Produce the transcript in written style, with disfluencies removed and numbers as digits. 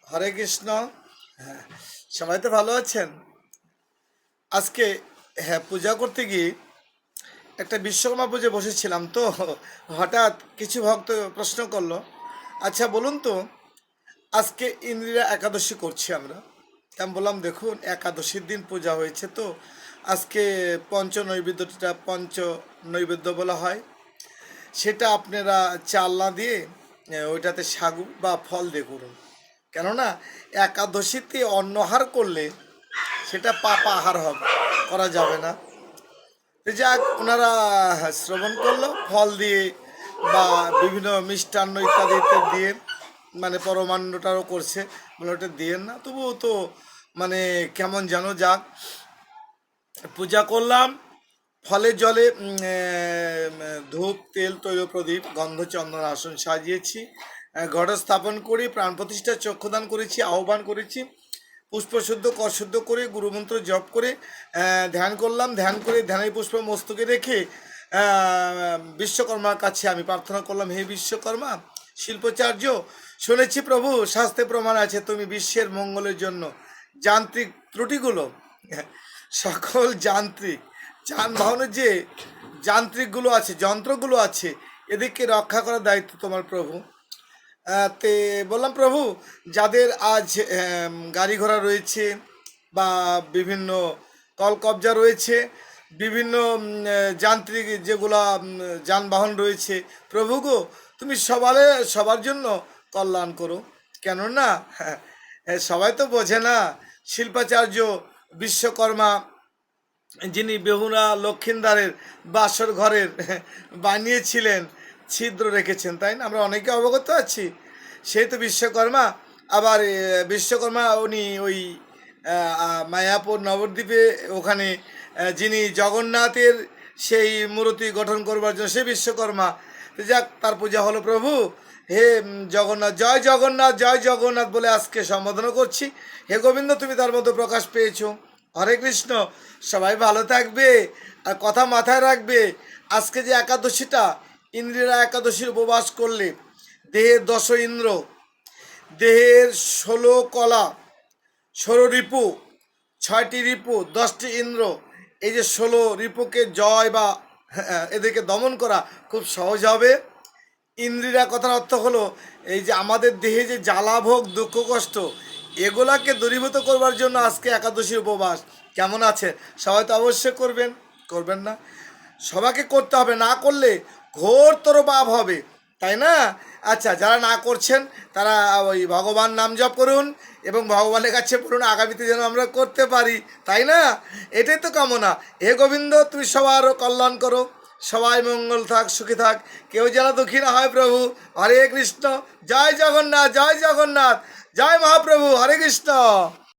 হরে কৃষ্ণ। হ্যাঁ, সবাই তো ভালো আছেন। আজকে পূজা করতে গিয়ে একটা বিশ্বকর্মা পুজো বসেছিলাম তো হঠাৎ কিছু ভক্ত প্রশ্ন করলো, আচ্ছা বলুন তো, আজকে ইন্দিরা একাদশী করছি আমরা। আমি বললাম দেখুন, একাদশীর দিন পূজা হয়েছে তো আজকে পঞ্চ নৈবেদ্যটা পঞ্চ নৈবেদ্য বলা হয়, সেটা আপনারা চাল না দিয়ে ওইটাতে সাগু বা ফল দিয়ে করুন। কেননা একাদশীতে অন্নহার করলে সেটা পাপ আহার হবে, করা যাবে না। তো যাক, ওনারা শ্রবণ করলো ফল দিয়ে বা বিভিন্ন মিষ্টান্ন ইত্যাদি ইত্যাদি দিয়ে, মানে পরমান্নটাও করছে, বলে ওটা দিয়েন না, তবুও তো মানে কেমন যেন। যাক, পূজা করলাম, ফলে জলে ধূপ তেল তৈল প্রদীপ গন্ধ চন্দন আসন সাজিয়েছি, ঘট স্থাপন করি, প্রাণ প্রতিষ্ঠা চক্ষুদান করেছি, আহ্বান করেছি, পুষ্পশুদ্ধ করশুদ্ধ করে গুরুমন্ত্র জপ করে ধ্যান করলাম। ধ্যান করে ধ্যানের পুষ্প মস্তকে রেখে বিশ্বকর্মার কাছে আমি প্রার্থনা করলাম, হে বিশ্বকর্মা শিল্পাচার্য, শুনেছি প্রভু শাস্ত্রে প্রমাণ আছে তুমি বিশ্বের মঙ্গলের জন্য যান্ত্রিক ত্রুটিগুলো, সকল যান্ত্রিক যানবাহনের যে যান্ত্রিকগুলো আছে, যন্ত্রগুলো আছে, এদেরকে রক্ষা করার দায়িত্ব তোমার প্রভু। তে বললাম প্রভু, যাদের আজ গাড়ি ঘোড়া রয়েছে বা বিভিন্ন কলকবজা রয়েছে, বিভিন্ন যান্ত্রিক যেগুলা যানবাহন রয়েছে, প্রভু গো তুমি সবার জন্য কল্যাণ করো। কেননা সবাই তো বোঝে না, শিল্পাচার্য বিশ্বকর্মা যিনি বেহুলা লক্ষিন্দারের বাসর ঘরের বানিয়েছিলেন, ছিদ্র রেখেছেন, তাই না? আমরা অনেকে অবগত আছি। সেই তো বিশ্বকর্মা। আবার বিশ্বকর্মা উনি ওই মায়াপুর নবদ্বীপে ওখানে যিনি জগন্নাথের সেই মূর্তি গঠন করবার জন্য সে বিশ্বকর্মা। তো যাক, তার পূজা হলো। প্রভু হে জগন্নাথ, জয় জগন্নাথ, জয় জগন্নাথ বলে আজকে সম্বোধন করছি। হে গোবিন্দ, তুমি তার মধ্যে প্রকাশ পেয়েছো। হরে কৃষ্ণ। সবাই ভালো থাকবে, আর কথা মাথায় রাখবে, আজকে যে একাদশীটা, ইন্দ্রিরা একাদশীর উপবাস করলে দেহের দশ ইন্দ্র, দেহের 16 কলা, 16 রিপু, 6টি রিপু, 10টি ইন্দ্র, এই যে 16 রিপুকে জয় বা এদেরকে দমন করা খুব সহজ হবে। ইন্দ্রিরা কথার অর্থ হলো এই যে আমাদের দেহে যে জ্বালাভোগ দুঃখ কষ্ট, এগুলাকে দূরীভূত করবার জন্য আজকে একাদশীর উপবাস। কেমন আছে? সবাই তো অবশ্যই করবেন, করবেন না? সবাইকে করতে হবে, না করলে ঘোরতর পাপ হবে, তাই না? আচ্ছা, যারা না করছেন তারা ওই ভগবান নাম জপ করুন এবং ভগবানের কাছে বলুন আগামীতে যেন আমরা করতে পারি, তাই না? এটাই তো কামনা। হে গোবিন্দ, তুমি সবার কল্যাণ করো, সবাই মঙ্গল থাক, সুখী থাক, কেউ যেন দুঃখী না হয় প্রভু। হরে কৃষ্ণ। জয় জগন্নাথ, জয় জগন্নাথ, জয় মহাপ্রভু। হরে কৃষ্ণ।